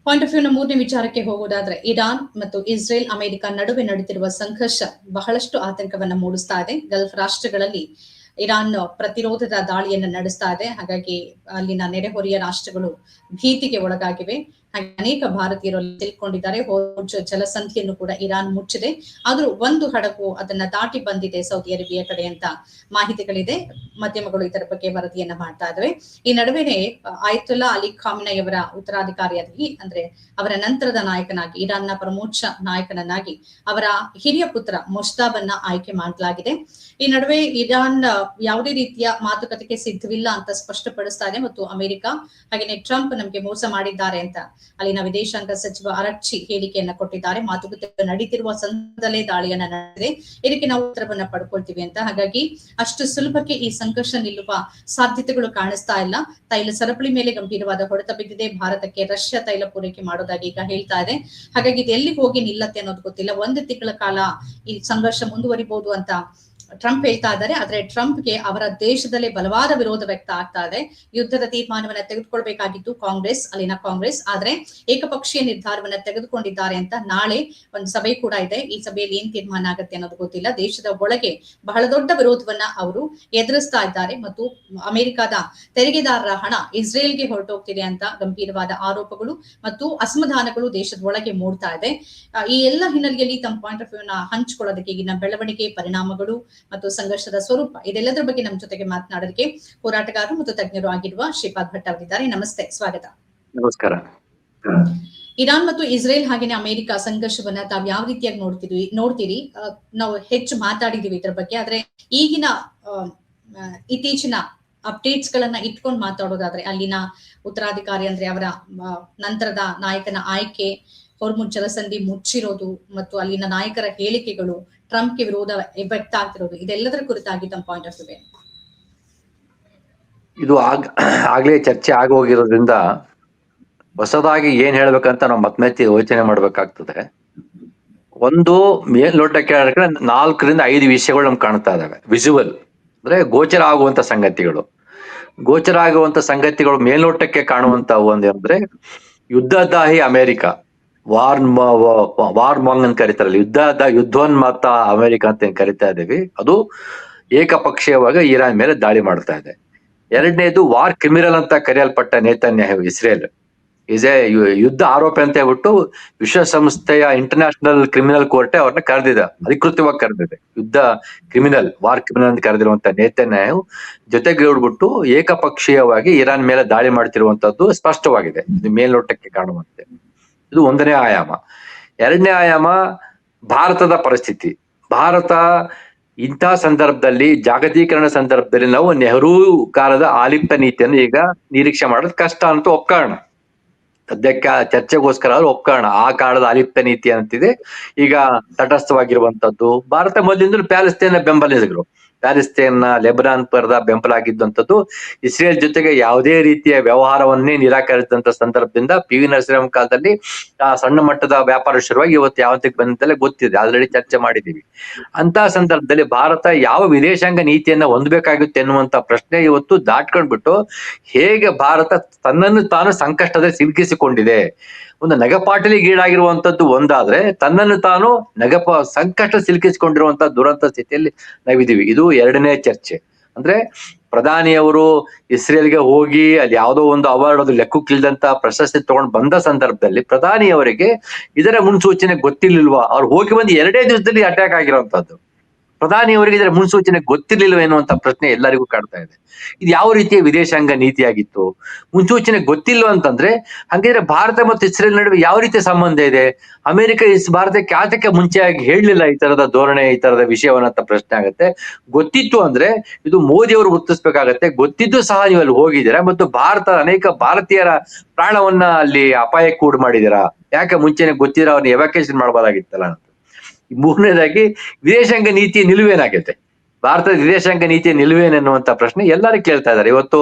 Point of ವ್ಯೂನ ಮೂರನೇ ವಿಚಾರಕ್ಕೆ ಹೋಗೋದಾದ್ರೆ, ಇರಾನ್ ಮತ್ತು ಇಸ್ರೇಲ್ ಅಮೆರಿಕ ನಡುವೆ ನಡೆದಿರುವ ಸಂಘರ್ಷ ಬಹಳಷ್ಟು ಆತಂಕವನ್ನ ಮೂಡಿಸ್ತಾ ಇದೆ. ಗಲ್ಫ್ ರಾಷ್ಟ್ರಗಳಲ್ಲಿ ಇರಾನ್ ಪ್ರತಿರೋಧದ ದಾಳಿಯನ್ನು ನಡೆಸ್ತಾ ಇದೆ. ಹಾಗಾಗಿ ಅಲ್ಲಿನ ನೆರೆಹೊರೆಯ ರಾಷ್ಟ್ರಗಳು ಭೀತಿಗೆ ಒಳಗಾಗಿವೆ. ಹಾಗೆ ಅನೇಕ ಭಾರತೀಯರು ತಿಳ್ಕೊಂಡಿದ್ದಾರೆ. ಹೋರ್ಮುಜ್ ಜಲಸಂಧಿಯನ್ನು ಕೂಡ ಇರಾನ್ ಮುಚ್ಚಿದೆ. ಆದ್ರೂ ಒಂದು ಹಡಗು ಅದನ್ನ ದಾಟಿ ಬಂದಿದೆ ಸೌದಿ ಅರೇಬಿಯಾ ಕಡೆ ಅಂತ ಮಾಹಿತಿಗಳಿದೆ. ಮಾಧ್ಯಮಗಳು ಇದರ ಬಗ್ಗೆ ವರದಿಯನ್ನ ಮಾಡ್ತಾ ಇದಾವೆ. ಈ ನಡುವೆನೆ ಆಯತುಲ್ಲಾ ಅಲಿ ಖಾಮಿನೈ ಅವರ ಉತ್ತರಾಧಿಕಾರಿಯಾಗಿ, ಅಂದ್ರೆ ಅವರ ನಂತರದ ನಾಯಕನಾಗಿ, ಇರಾನ್ನ ಪ್ರಮುಖ ನಾಯಕನನ್ನಾಗಿ ಅವರ ಹಿರಿಯ ಪುತ್ರ ಮುಷ್ತಾಬನ್ನ ಆಯ್ಕೆ ಮಾಡಲಾಗಿದೆ. ಈ ನಡುವೆ ಇರಾನ್ ಯಾವುದೇ ರೀತಿಯ ಮಾತುಕತೆಗೆ ಸಿದ್ಧವಿಲ್ಲ ಅಂತ ಸ್ಪಷ್ಟಪಡಿಸ್ತಾ ಇದೆ. ಮತ್ತು ಅಮೆರಿಕ ಹಾಗೆಯೇ ಟ್ರಂಪ್ ನಮಗೆ ಮೋಸ ಮಾಡಿದ್ದಾರೆ ಅಂತ ಅಲ್ಲಿನ ವಿದೇಶಾಂಗ ಸಚಿವ ಅರಕ್ಚಿ ಹೇಳಿಕೆಯನ್ನ ಕೊಟ್ಟಿದ್ದಾರೆ. ಮಾತುಕತೆ ನಡೀತಿರುವ ಸಂದರ್ಭದಲ್ಲೇ ದಾಳಿಯನ್ನ ನಡೆದಿದೆ, ಇದಕ್ಕೆ ನಾವು ಉತ್ತರವನ್ನ ಪಡ್ಕೊಳ್ತೀವಿ ಅಂತ. ಹಾಗಾಗಿ ಅಷ್ಟು ಸುಲಭಕ್ಕೆ ಈ ಸಂಘರ್ಷ ನಿಲ್ಲುವ ಸಾಧ್ಯತೆಗಳು ಕಾಣಿಸ್ತಾ ಇಲ್ಲ. ತೈಲ ಸರಪಳಿ ಮೇಲೆ ಗಂಭೀರವಾದ ಹೊಡೆತ ಬಿದ್ದಿದೆ. ಭಾರತಕ್ಕೆ ರಷ್ಯಾ ತೈಲ ಪೂರೈಕೆ ಮಾಡೋದಾಗಿ ಈಗ ಹೇಳ್ತಾ ಇದೆ. ಹಾಗಾಗಿ ಇದು ಎಲ್ಲಿ ಹೋಗಿ ನಿಲ್ಲತ್ತೆ ಅನ್ನೋದು ಗೊತ್ತಿಲ್ಲ. ಒಂದು ತಿಂಗಳ ಕಾಲ ಈ ಸಂಘರ್ಷ ಮುಂದುವರಿಬಹುದು ಅಂತ ಟ್ರಂಪ್ ಹೇಳ್ತಾ ಇದ್ದಾರೆ. ಆದ್ರೆ ಟ್ರಂಪ್ಗೆ ಅವರ ದೇಶದಲ್ಲೇ ಬಲವಾದ ವಿರೋಧ ವ್ಯಕ್ತ ಆಗ್ತಾ ಇದೆ. ಯುದ್ಧದ ತೀರ್ಮಾನವನ್ನ ತೆಗೆದುಕೊಳ್ಬೇಕಾಗಿತ್ತು ಅಲ್ಲಿನ ಕಾಂಗ್ರೆಸ್, ಆದ್ರೆ ಏಕಪಕ್ಷೀಯ ನಿರ್ಧಾರವನ್ನ ತೆಗೆದುಕೊಂಡಿದ್ದಾರೆ ಅಂತ. ನಾಳೆ ಒಂದು ಸಭೆ ಕೂಡ ಇದೆ. ಈ ಸಭೆಯಲ್ಲಿ ಏನ್ ತೀರ್ಮಾನ ಆಗುತ್ತೆ ಅನ್ನೋದು ಗೊತ್ತಿಲ್ಲ. ದೇಶದ ಒಳಗೆ ಬಹಳ ದೊಡ್ಡ ವಿರೋಧವನ್ನ ಅವರು ಎದುರಿಸ್ತಾ ಇದ್ದಾರೆ. ಮತ್ತು ಅಮೆರಿಕದ ತೆರಿಗೆದಾರರ ಹಣ ಇಸ್ರೇಲ್ಗೆ ಹೊರಟೋಗ್ತಿದೆ ಅಂತ ಗಂಭೀರವಾದ ಆರೋಪಗಳು ಮತ್ತು ಅಸಮಾಧಾನಗಳು ದೇಶದ ಒಳಗೆ ಮೂಡ್ತಾ ಇದೆ. ಈ ಎಲ್ಲ ಹಿನ್ನೆಲೆಯಲ್ಲಿ ತಮ್ಮ ಪಾಯಿಂಟ್ ಆಫ್ ವ್ಯೂ ನ ಹಂಚಿಕೊಳ್ಳೋದಕ್ಕೆ ಈಗಿನ ಬೆಳವಣಿಗೆ, ಪರಿಣಾಮಗಳು ಮತ್ತು ಸಂಘರ್ಷದ ಸ್ವರೂಪ, ಇದೆಲ್ಲದರ ಬಗ್ಗೆ ನಮ್ಮ ಜೊತೆಗೆ ಮಾತನಾಡೋದಕ್ಕೆ ಹೋರಾಟಗಾರರು ಮತ್ತು ತಜ್ಞರು ಆಗಿರುವ ಶ್ರೀಪಾದ್ ಭಟ್ ಅವರಿದ್ದಾರೆ. ನಮಸ್ತೆ, ಸ್ವಾಗತ. ನಮಸ್ಕಾರ. ಇರಾನ್ ಮತ್ತು ಇಸ್ರೇಲ್ ಹಾಗೇನೆ ಅಮೆರಿಕ ಸಂಘರ್ಷವನ್ನ ತಾವ್ ಯಾವ ರೀತಿಯಾಗಿ ನೋಡ್ತೀರಿ? ನಾವು ಹೆಚ್ಚು ಮಾತಾಡಿದೀವಿ ಇದ್ರ ಬಗ್ಗೆ. ಆದ್ರೆ ಈಗಿನ ಇತ್ತೀಚಿನ ಅಪ್ಡೇಟ್ಸ್ ಗಳನ್ನ ಇಟ್ಕೊಂಡು ಮಾತಾಡೋದಾದ್ರೆ, ಅಲ್ಲಿನ ಉತ್ತರಾಧಿಕಾರಿ ಅಂದ್ರೆ ಅವರ ನಂತರದ ನಾಯಕನ ಆಯ್ಕೆ, ಹೊರ್ಮುಜ್ ಜಲಸಂಧಿ ಮುಚ್ಚಿರೋದು ಮತ್ತು ಅಲ್ಲಿನ ನಾಯಕರ ಹೇಳಿಕೆಗಳು, ಟ್ರಂಪ್ಗೆ ವಿರೋಧ ವ್ಯಕ್ತ ಆಗ್ತಿರೋದು, ಇದೆಲ್ಲದರ ಕುರಿತಾಗಿ ತಮ್ಮ ಪಾಯಿಂಟ್ ಆಫ್ ವ್ಯೂ? ಇದು ಆಗ್ಲೇ ಚರ್ಚೆ ಆಗೋಗಿರೋದ್ರಿಂದ ಹೊಸದಾಗಿ ಏನ್ ಹೇಳ್ಬೇಕಂತ ನಾವು ಮತ್ತೆ ಯೋಚನೆ ಮಾಡ್ಬೇಕಾಗ್ತದೆ. ಒಂದು ಮೇಲ್ನೋಟಕ್ಕೆ 4ರಿಂದ 5 ವಿಷಯಗಳು ನಮ್ಗೆ ಕಾಣ್ತಾ ಇದಾವೆ. ವಿಜುವಲ್ ಅಂದ್ರೆ ಗೋಚರ ಆಗುವಂತ ಸಂಗತಿಗಳು. ಮೇಲ್ನೋಟಕ್ಕೆ ಕಾಣುವಂತ ಒಂದಂದ್ರೆ ಯುದ್ಧದಾಹಿ ಅಮೆರಿಕ, ವಾರ್ ಮಾಂಗ್ ಅಂತ ಕರೀತಾರಲ್ಲ, ಯುದ್ಧೋನ್ಮತ್ತ ಅಮೆರಿಕ ಅಂತ ಏನ್ ಕರಿತಾ ಇದೀವಿ, ಅದು ಏಕಪಕ್ಷೀಯವಾಗಿ ಇರಾನ್ ಮೇಲೆ ದಾಳಿ ಮಾಡ್ತಾ ಇದೆ. ಎರಡನೇದು ವಾರ್ ಕ್ರಿಮಿನಲ್ ಅಂತ ಕರೆಯಲ್ಪಟ್ಟ ನೇತನ್ಯಾಹು, ಇಸ್ರೇಲ್ ಯುದ್ಧ ಆರೋಪ ಅಂತ ಹೇಳ್ಬಿಟ್ಟು ವಿಶ್ವಸಂಸ್ಥೆಯ ಇಂಟರ್ನ್ಯಾಷನಲ್ ಕ್ರಿಮಿನಲ್ ಕೋರ್ಟ್ ಅವ್ರನ್ನ ಕರೆದಿದೆ, ಅಧಿಕೃತವಾಗಿ ಕರೆದಿದೆ. ವಾರ್ ಕ್ರಿಮಿನಲ್ ಅಂತ ಕರೆದಿರುವಂತ ನೇತನ್ಯಾಹು ಜೊತೆಗೆ ಹೇಳ್ಬಿಟ್ಟು ಏಕಪಕ್ಷೀಯವಾಗಿ ಇರಾನ್ ಮೇಲೆ ದಾಳಿ ಮಾಡ್ತಿರುವಂತದ್ದು ಸ್ಪಷ್ಟವಾಗಿದೆ, ಇದು ಮೇಲ್ನೋಟಕ್ಕೆ ಕಾಣುವಂತೆ. ಇದು ಒಂದನೇ ಆಯಾಮ. ಎರಡನೇ ಆಯಾಮ ಭಾರತದ ಪರಿಸ್ಥಿತಿ. ಭಾರತ ಇಂತಹ ಸಂದರ್ಭದಲ್ಲಿ, ಜಾಗತೀಕರಣ ಸಂದರ್ಭದಲ್ಲಿ ನಾವು ನೆಹರು ಕಾಲದ ಆಲಿಪ್ತ ನೀತಿಯನ್ನು ಈಗ ನಿರೀಕ್ಷೆ ಮಾಡೋದು ಕಷ್ಟ ಅಂತ ಒಪ್ಕೋಣ. ಸದ್ಯಕ್ಕೆ ಚರ್ಚೆಗೋಸ್ಕರ ಒಪ್ಕೋಣ. ಆ ಕಾಲದ ಆಲಿಪ್ತ ನೀತಿ ಅಂತಿದೆ, ಈಗ ತಟಸ್ಥವಾಗಿರುವಂತದ್ದು. ಭಾರತ ಮೊದಲಿಂದಲೂ ಪ್ಯಾಲೆಸ್ತೇನ್ ಬೆಂಬಲಿಸಿದ್ರು. ಲೆಬನಾನ್ ಪರದ ಬೆಂಬಲ ಆಗಿದ್ದಂಥದ್ದು. ಇಸ್ರೇಲ್ ಜೊತೆಗೆ ಯಾವುದೇ ರೀತಿಯ ವ್ಯವಹಾರವನ್ನೇ ನಿರಾಕರಿಸಿದಂತ ಸಂದರ್ಭದಿಂದ ಪಿ ವಿ ನರಸಿಂಹರಾವ್ ಕಾಲದಲ್ಲಿ ಸಣ್ಣ ಮಟ್ಟದ ವ್ಯಾಪಾರ ಶುರುವಾಗಿ ಇವತ್ತು ಯಾವತ್ತಿಗೆ ಬಂದಂತೆಲ್ಲ ಗೊತ್ತಿದೆ, ಆಲ್ರೆಡಿ ಚರ್ಚೆ ಮಾಡಿದೀವಿ. ಅಂತ ಸಂದರ್ಭದಲ್ಲಿ ಭಾರತ ಯಾವ ವಿದೇಶಾಂಗ ನೀತಿಯನ್ನ ಹೊಂದಬೇಕಾಗುತ್ತೆ ಎನ್ನುವಂತ ಪ್ರಶ್ನೆ ಇವತ್ತು ದಾಟ್ಕೊಂಡ್ಬಿಟ್ಟು ಹೇಗೆ ಭಾರತ ತನ್ನನ್ನು ತಾನು ಸಂಕಷ್ಟದಲ್ಲಿ ಸಿಲುಕಿಸಿಕೊಂಡಿದೆ, ಒಂದು ನಗಪಾಟಲಿಗೆ ಈಡಾಗಿರುವಂತದ್ದು ಒಂದಾದ್ರೆ, ತನ್ನನ್ನು ತಾನು ಸಂಕಷ್ಟ ಸಿಲುಕಿಸಿಕೊಂಡಿರುವಂತ ದುರಂತ ಸ್ಥಿತಿಯಲ್ಲಿ ನಾವಿದೀವಿ. ಇದು ಎರಡನೇ ಚರ್ಚೆ. ಅಂದ್ರೆ ಪ್ರಧಾನಿಯವರು ಇಸ್ರೇಲ್ಗೆ ಹೋಗಿ ಅಲ್ಲಿ ಯಾವುದೋ ಒಂದು ಅವಾರ್ಡ್, ಅದು ಲೆಕ್ಕಕ್ಕಿಲ್ದಂತ ಪ್ರಶಸ್ತಿ ತಗೊಂಡು ಬಂದ ಸಂದರ್ಭದಲ್ಲಿ ಪ್ರಧಾನಿಯವರಿಗೆ ಇದರ ಮುನ್ಸೂಚನೆ ಗೊತ್ತಿರ್ಲಿಲ್ವಾ? ಅವ್ರು ಹೋಗಿ ಬಂದು 2 ದಿವಸದಲ್ಲಿ ಅಟ್ಯಾಕ್ ಆಗಿರುವಂತದ್ದು. ಪ್ರಧಾನಿಯವರಿಗೆ ಇದರ ಮುನ್ಸೂಚನೆ ಗೊತ್ತಿರ್ಲಿಲ್ವ ಎನ್ನುವಂತ ಪ್ರಶ್ನೆ ಎಲ್ಲರಿಗೂ ಕಾಡ್ತಾ ಇದೆ. ಇದು ಯಾವ ರೀತಿಯ ವಿದೇಶಾಂಗ ನೀತಿಯಾಗಿತ್ತು? ಮುನ್ಸೂಚನೆ ಗೊತ್ತಿಲ್ವ ಅಂತಂದ್ರೆ ಹಂಗಿದ್ರೆ ಭಾರತ ಮತ್ತು ಇಸ್ರೇಲ್ ನಡುವೆ ಯಾವ ರೀತಿಯ ಸಂಬಂಧ ಇದೆ? ಅಮೆರಿಕ ಭಾರತಕ್ಕೆ ಯಾತಕ್ಕೆ ಮುಂಚೆಯಾಗಿ ಹೇಳಲಿಲ್ಲ ಈ ತರದ ಧೋರಣೆ, ಈ ತರದ ವಿಷಯವನ್ನಂತ ಪ್ರಶ್ನೆ ಆಗುತ್ತೆ. ಗೊತ್ತಿತ್ತು ಅಂದ್ರೆ ಇದು ಮೋದಿ ಅವರು ಗುರುತಿಸ್ಬೇಕಾಗತ್ತೆ. ಗೊತ್ತಿದ್ದು ಸಹ ನೀವು ಅಲ್ಲಿ ಹೋಗಿದ್ದೀರಾ ಮತ್ತು ಅನೇಕ ಭಾರತೀಯರ ಪ್ರಾಣವನ್ನ ಅಲ್ಲಿ ಅಪಾಯಕ್ಕೆ ಕೂಡು ಮಾಡಿದೀರಾ, ಯಾಕೆ ಮುಂಚೆನೆ ಗೊತ್ತಿರೋ ಅವ್ರನ್ನ ಎವಾಕ್ಯುಯೇಷನ್ ಮಾಡಬಹುದಾಗಿತ್ತಲ್ಲ ಅಂತ. ಮೂರನೇದಾಗಿ ವಿದೇಶಾಂಗ ನೀತಿಯ ನಿಲುವೇನಾಗಿದೆ, ಭಾರತದ ವಿದೇಶಾಂಗ ನೀತಿಯ ನಿಲುವೇನೆನ್ನುವಂತ ಪ್ರಶ್ನೆ ಎಲ್ಲರೂ ಕೇಳ್ತಾ ಇದ್ದಾರೆ. ಇವತ್ತು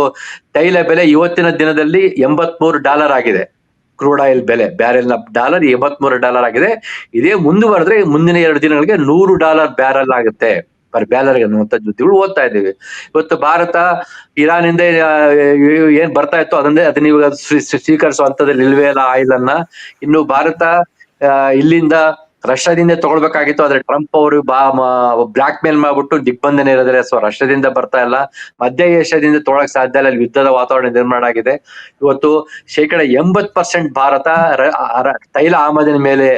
ತೈಲ ಬೆಲೆ ಇವತ್ತಿನ ದಿನದಲ್ಲಿ $83 ಆಗಿದೆ. ಕ್ರೂಡ್ ಆಯಿಲ್ ಬೆಲೆ, ಬ್ಯಾರೆಲ್ನ ಡಾಲರ್ $83 ಆಗಿದೆ. ಇದೇ ಮುಂದುವರೆದ್ರೆ ಮುಂದಿನ 2 ದಿನಗಳಿಗೆ $100 ಬ್ಯಾರಲ್ ಆಗುತ್ತೆ. ಬ್ಯಾಲರ್ ಅನ್ನುವಂಥ ಜೊತೆಗಳು ಓದ್ತಾ ಇದ್ದೀವಿ. ಇವತ್ತು ಭಾರತ ಇರಾನಿಂದ ಏನ್ ಬರ್ತಾ ಇತ್ತು ಅದನ್ನ ಇವಾಗ ಸ್ವೀಕರಿಸುವ ಹಂತದಲ್ಲಿ ಇಲ್ವೇ ಇಲ್ಲ. ಆಯಿಲ್ ಅನ್ನ ಇನ್ನು ಭಾರತ ಇಲ್ಲಿಂದ ರಷ್ಯಾದಿಂದ ತಗೊಳ್ಬೇಕಾಗಿತ್ತು, ಆದ್ರೆ ಟ್ರಂಪ್ ಅವರು ಬ್ಲಾಕ್ ಮೇಲ್ ಮಾಡ್ಬಿಟ್ಟು ದಿಗ್ಬಂಧನ ಇರೋದ್ರೆ ಸೊ ರಷ್ಯಾದಿಂದ ಬರ್ತಾ ಇಲ್ಲ. ಮಧ್ಯ ಏಷ್ಯಾದಿಂದ ತೊಗೊಳಕ್ ಸಾಧ್ಯ ಇಲ್ಲ, ಅಲ್ಲಿ ಯುದ್ಧದ ವಾತಾವರಣ ನಿರ್ಮಾಣ ಆಗಿದೆ. ಇವತ್ತು 80% ಭಾರತ ತೈಲ ಆಮದಿನ ಮೇಲೆ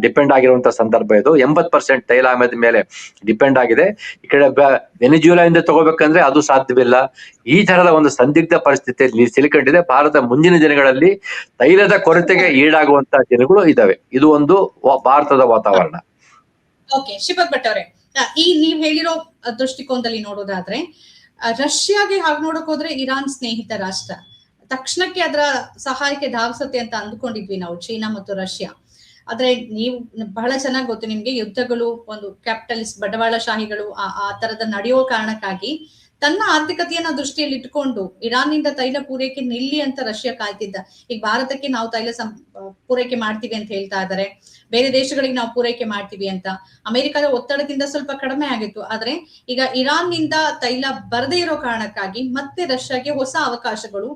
ಡಿಪೆಂಡ್ ಆಗಿರುವಂತ ಸಂದರ್ಭ ಇದು. 80% ತೈಲ ಆಮದಿನ ಮೇಲೆ ಡಿಪೆಂಡ್ ಆಗಿದೆ. ಈ ಕಡೆ ವೆನಿಜುವೆಲಾದಿಂದ ತಗೋಬೇಕಂದ್ರೆ ಅದು ಸಾಧ್ಯವಿಲ್ಲ. ಈ ತರದ ಒಂದು ಸಂದಿಗ್ಧ ಪರಿಸ್ಥಿತಿಯಲ್ಲಿ ಸಿಲುಕೊಂಡಿದೆ ಭಾರತ. ಮುಂದಿನ ದಿನಗಳಲ್ಲಿ ತೈಲದ ಕೊರತೆಗೆ ಈಡಾಗುವಂತಹ ದಿನಗಳು ಇದಾವೆ. ಇದು ಒಂದು ಭಾರತದ ವಾತಾವರಣ. ಓಕೆ, ಶ್ರೀಪದ್ ಭಟ್ ಅವರೇ, ಈ ನೀವ್ ಹೇಳಿರೋ ದೃಷ್ಟಿಕೋನದಲ್ಲಿ ನೋಡೋದಾದ್ರೆ ರಷ್ಯಾಗೆ ಹಾಗೆ ನೋಡಕ್ ಹೋದ್ರೆ ಇರಾನ್ ಸ್ನೇಹಿತ ರಾಷ್ಟ್ರ, ತಕ್ಷಣಕ್ಕೆ ಅದರ ಸಹಾಯಕ್ಕೆ ಧಾವಿಸುತ್ತೆ ಅಂತ ಅಂದ್ಕೊಂಡಿದ್ವಿ ನಾವು, ಚೀನಾ ಮತ್ತು ರಷ್ಯಾ. ಆದ್ರೆ ನೀವು ಬಹಳ ಚೆನ್ನಾಗಿ ಗೊತ್ತು ನಿಮ್ಗೆ, ಯುದ್ಧಗಳು ಒಂದು ಕ್ಯಾಪಿಟಲಿಸ್ಟ್ ಬಂಡವಾಳಶಾಹಿಗಳು ಆ ತರದ ನಡೆಯೋ ಕಾರಣಕ್ಕಾಗಿ ತನ್ನ ಆರ್ಥಿಕತೆಯನ್ನ ದೃಷ್ಟಿಯಲ್ಲಿ ಇಟ್ಕೊಂಡು ಇರಾನ್ ನಿಂದ ತೈಲ ಪೂರೈಕೆ ನಿಲ್ಲಿ ಅಂತ ರಷ್ಯಾ ಕಾಯ್ತಿದ್ದ. ಈಗ ಭಾರತಕ್ಕೆ ನಾವು ತೈಲ ಪೂರೈಕೆ ಮಾಡ್ತೀವಿ ಅಂತ ಹೇಳ್ತಾ ಇದ್ದಾರೆ, ಬೇರೆ ದೇಶಗಳಿಗೆ ನಾವು ಪೂರೈಕೆ ಮಾಡ್ತೀವಿ ಅಂತ. ಅಮೆರಿಕದ ಒತ್ತಡದಿಂದ ಸ್ವಲ್ಪ ಕಡಿಮೆ ಆಗಿತ್ತು, ಆದ್ರೆ ಈಗ ಇರಾನ್ ನಿಂದ ತೈಲ ಬರದೇ ಇರೋ ಕಾರಣಕ್ಕಾಗಿ ಮತ್ತೆ ರಷ್ಯಾಗೆ ಹೊಸ ಅವಕಾಶಗಳು